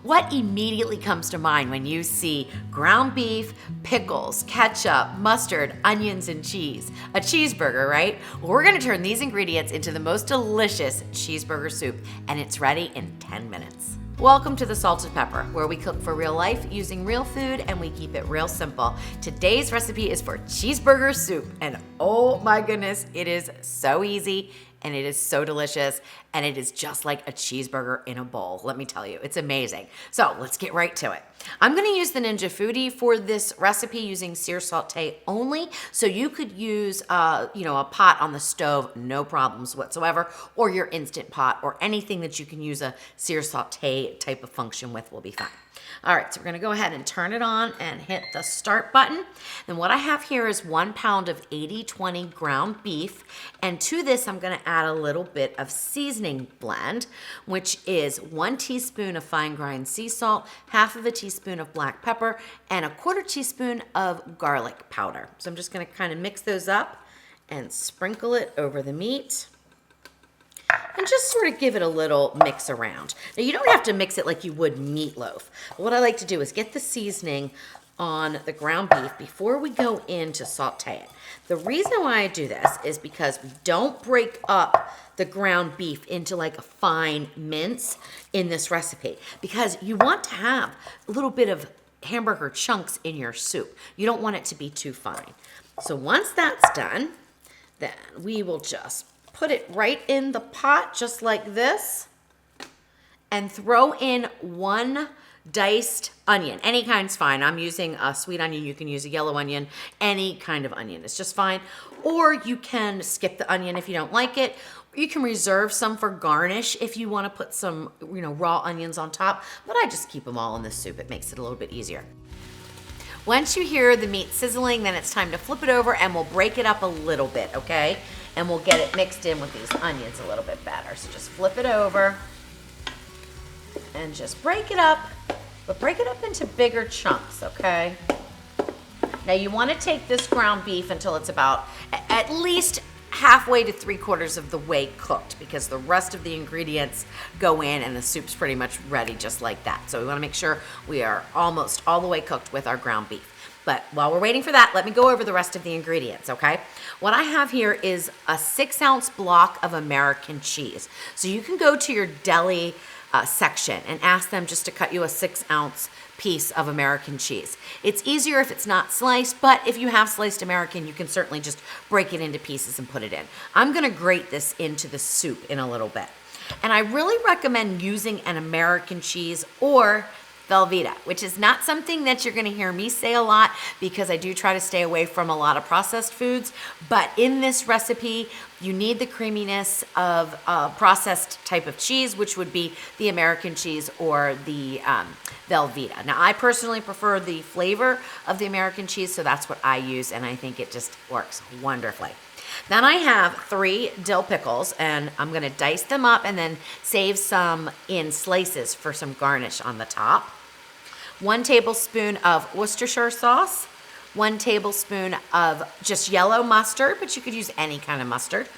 What immediately comes to mind when you see ground beef, pickles, ketchup, mustard, onions, and cheese? A cheeseburger, right? Well, we're gonna turn these ingredients into the most delicious cheeseburger soup, and it's ready in 10 minutes. Welcome to the Salted Pepper, where we cook for real life using real food and we keep it real simple. Today's recipe is for cheeseburger soup, and oh my goodness, it is so easy and it is so delicious, and it is just like a cheeseburger in a bowl. Let me tell you, it's amazing. So let's get right to it. I'm gonna use the Ninja Foodi for this recipe using sear saute only. So you could use a pot on the stove, no problems whatsoever, or your Instant Pot, or anything that you can use a sear saute type of function with will be fine. All right, so we're gonna go ahead and turn it on and hit the start button. And what I have here is 1 pound of 80/20 ground beef. And to this, I'm gonna add a little bit of seasoning blend, which is 1 teaspoon of fine grind sea salt, half of a teaspoon of black pepper, and a 1/4 teaspoon of garlic powder. So I'm just gonna kind of mix those up and sprinkle it over the meat. And just sort of give it a little mix around. Now, you don't have to mix it like you would meatloaf. But what I like to do is get the seasoning on the ground beef before we go in to saute it. The reason why I do this is because we don't break up the ground beef into like a fine mince in this recipe, because you want to have a little bit of hamburger chunks in your soup. You don't want it to be too fine. So once that's done, then we will just put it right in the pot, just like this, and throw in 1 diced onion. Any kind's fine. I'm using a sweet onion. You can use a yellow onion. Any kind of onion is just fine. Or you can skip the onion if you don't like it. You can reserve some for garnish if you want to put some, raw onions on top. But I just keep them all in the soup. It makes it a little bit easier. Once you hear the meat sizzling, then it's time to flip it over and we'll break it up a little bit, okay? And we'll get it mixed in with these onions a little bit better. So just flip it over and just break it up, but break it up into bigger chunks, okay? Now you want to take this ground beef until it's about at least halfway to 3/4 of the way cooked, because the rest of the ingredients go in and the soup's pretty much ready just like that. So we want to make sure we are almost all the way cooked with our ground beef. But while we're waiting for that, let me go over the rest of the ingredients, okay? What I have here is a 6-ounce block of American cheese. So you can go to your deli section and ask them just to cut you a 6-ounce piece of American cheese. It's easier if it's not sliced, but if you have sliced American, you can certainly just break it into pieces and put it in. I'm gonna grate this into the soup in a little bit. And I really recommend using an American cheese or Velveeta, which is not something that you're gonna hear me say a lot because I do try to stay away from a lot of processed foods. But in this recipe, you need the creaminess of a processed type of cheese, which would be the American cheese or the Velveeta. Now, I personally prefer the flavor of the American cheese, so that's what I use, and I think it just works wonderfully. Then I have 3 dill pickles, and I'm gonna dice them up and then save some in slices for some garnish on the top. 1 tablespoon of Worcestershire sauce, 1 tablespoon of just yellow mustard, but you could use any kind of mustard.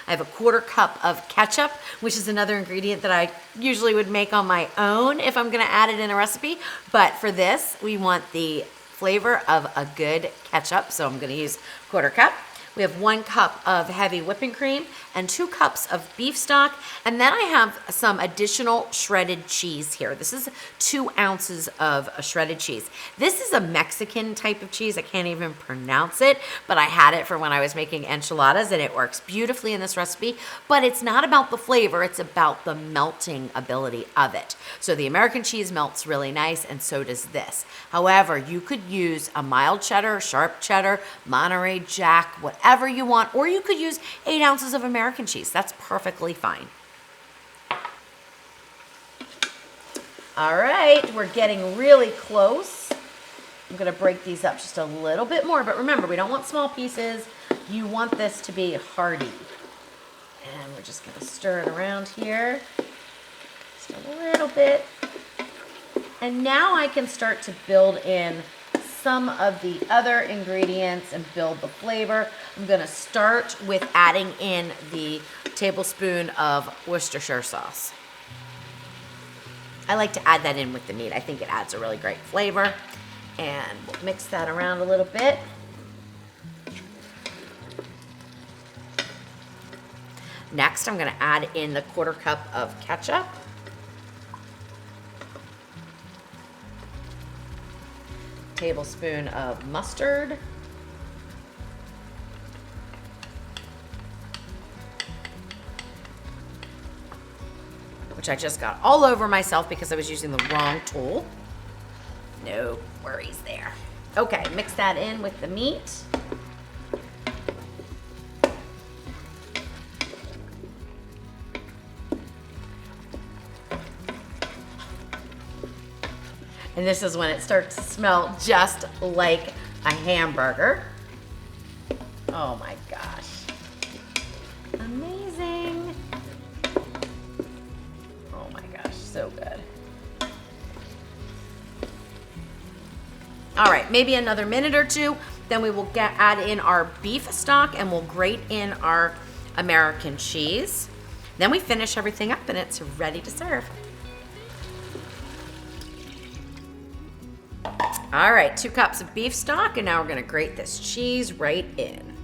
I have a 1/4 cup of ketchup, which is another ingredient that I usually would make on my own if I'm gonna add it in a recipe. But for this, we want the flavor of a good ketchup, so I'm gonna use 1/4 cup. We have 1 cup of heavy whipping cream and 2 cups of beef stock. And then I have some additional shredded cheese here. This is 2 ounces of shredded cheese. This is a Mexican type of cheese. I can't even pronounce it, but I had it for when I was making enchiladas, and it works beautifully in this recipe. But it's not about the flavor, it's about the melting ability of it. So the American cheese melts really nice, and so does this. However, you could use a mild cheddar, sharp cheddar, Monterey Jack, whatever you want, or you could use 8 ounces of American cheese. That's perfectly fine. All right, we're getting really close. I'm gonna break these up just a little bit more, but remember, we don't want small pieces. You want this to be hearty. And we're just gonna stir it around here, just a little bit. And now I can start to build in some of the other ingredients and build the flavor. I'm gonna start with adding in the tablespoon of Worcestershire sauce. I like to add that in with the meat. I think it adds a really great flavor. And we'll mix that around a little bit. Next, I'm gonna add in the 1/4 cup of ketchup. Tablespoon of mustard. Which I just got all over myself because I was using the wrong tool. No worries there. Okay, mix that in with the meat. And this is when it starts to smell just like a hamburger. Oh my gosh. Amazing. Oh my gosh, so good. All right, maybe another minute or two, then we will add in our beef stock and we'll grate in our American cheese. Then we finish everything up and it's ready to serve. All right, 2 cups of beef stock, and now we're gonna grate this cheese right in.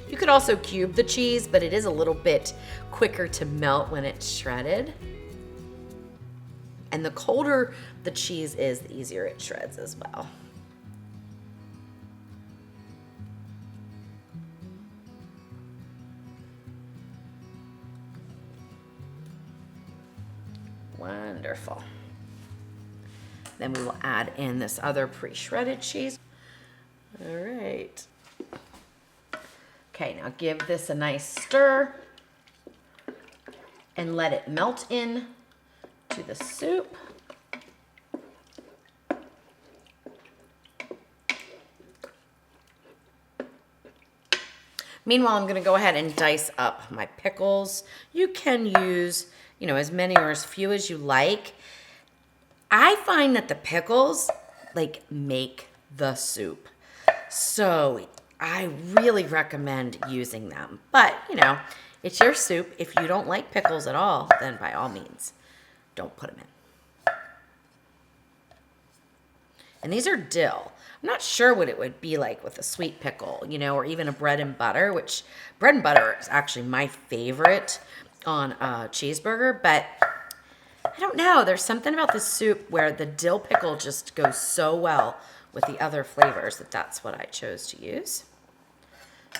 You could also cube the cheese, but it is a little bit quicker to melt when it's shredded. And the colder the cheese is, the easier it shreds as well. Wonderful. Then we will add in this other pre-shredded cheese. All right. Okay, now give this a nice stir and let it melt in to the soup. Meanwhile, I'm gonna go ahead and dice up my pickles. You can use, as many or as few as you like. I find that the pickles make the soup. So I really recommend using them. But, it's your soup. If you don't like pickles at all, then by all means, don't put them in. And these are dill. I'm not sure what it would be like with a sweet pickle, or even a bread and butter, which bread and butter is actually my favorite on a cheeseburger, but I don't know. There's something about this soup where the dill pickle just goes so well with the other flavors that's what I chose to use.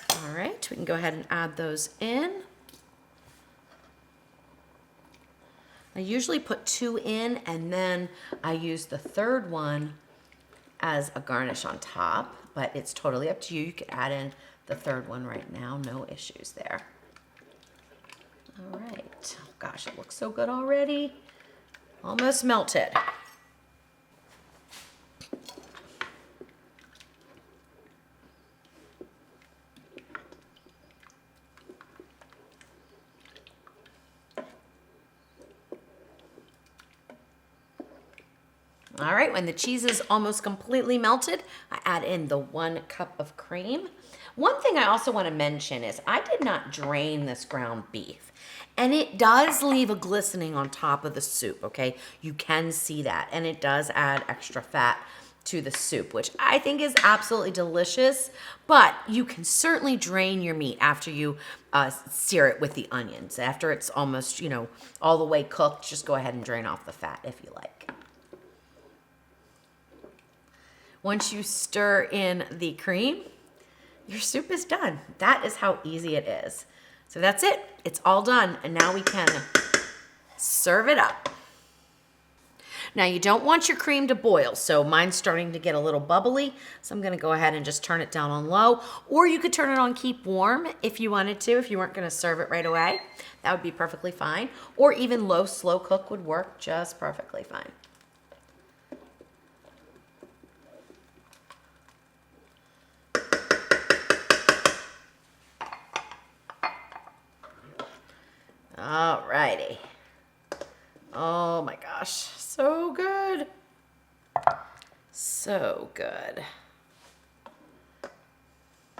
All right, we can go ahead and add those in. I usually put 2 in and then I use the 3rd one as a garnish on top, but it's totally up to you. You could add in the 3rd one right now, no issues there. All right, oh gosh, it looks so good already. Almost melted. All right, when the cheese is almost completely melted, I add in the 1 cup of cream. One thing I also want to mention is I did not drain this ground beef. And it does leave a glistening on top of the soup, okay? You can see that. And it does add extra fat to the soup, which I think is absolutely delicious. But you can certainly drain your meat after you sear it with the onions. After it's almost, all the way cooked, just go ahead and drain off the fat if you like. Once you stir in the cream, your soup is done. That is how easy it is. So that's it. It's all done. And now we can serve it up. Now you don't want your cream to boil. So mine's starting to get a little bubbly. So I'm going to go ahead and just turn it down on low. Or you could turn it on keep warm if you wanted to, if you weren't going to serve it right away. That would be perfectly fine. Or even low, slow cook would work just perfectly fine. All righty. Oh my gosh, so good. So good. A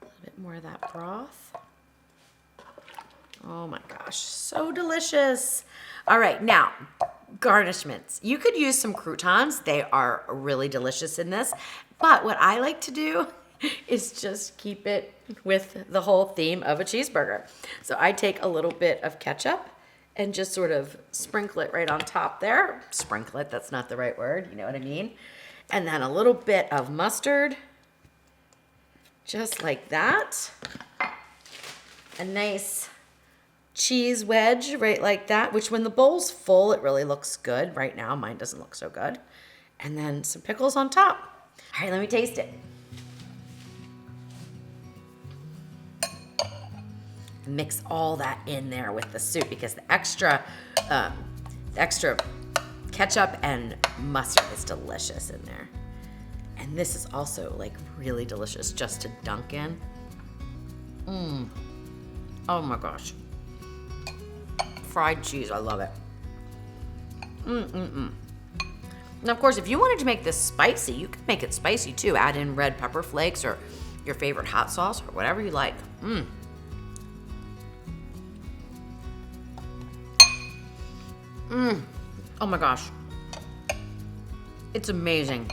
little bit more of that broth. Oh my gosh, so delicious. All right, now garnishments. You could use some croutons. They are really delicious in this. But what I like to do is just keep it with the whole theme of a cheeseburger. So I take a little bit of ketchup and just sort of sprinkle it right on top there. Sprinkle it, that's not the right word, you know what I mean? And then a little bit of mustard, just like that. A nice cheese wedge right like that, which when the bowl's full, it really looks good. Right now, mine doesn't look so good. And then some pickles on top. All right, let me taste it. Mix all that in there with the soup because the extra ketchup and mustard is delicious in there. And this is also like really delicious just to dunk in. Oh my gosh. Fried cheese, I love it. Now, of course, if you wanted to make this spicy, you could make it spicy too. Add in red pepper flakes or your favorite hot sauce or whatever you like. Oh my gosh. It's amazing.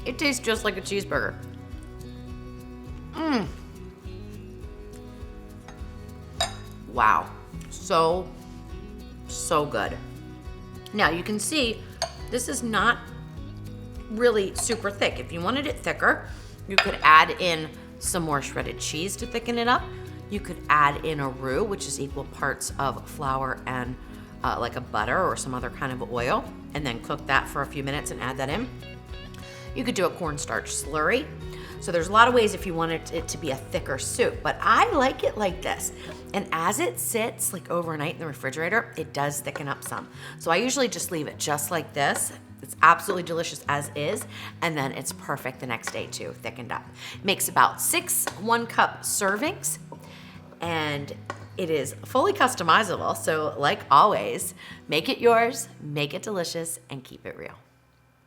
It tastes just like a cheeseburger. Wow. So good. Now you can see this is not really super thick. If you wanted it thicker, you could add in some more shredded cheese to thicken it up. You could add in a roux, which is equal parts of flour and like a butter or some other kind of oil, and then cook that for a few minutes and add that in. You could do a cornstarch slurry. So there's a lot of ways if you wanted it to be a thicker soup, but I like it like this. And as it sits like overnight in the refrigerator, it does thicken up some. So I usually just leave it just like this. It's absolutely delicious as is, and then it's perfect the next day too, thickened up. Makes about 6 1-cup servings, and it is fully customizable. So like always, make it yours, make it delicious, and keep it real.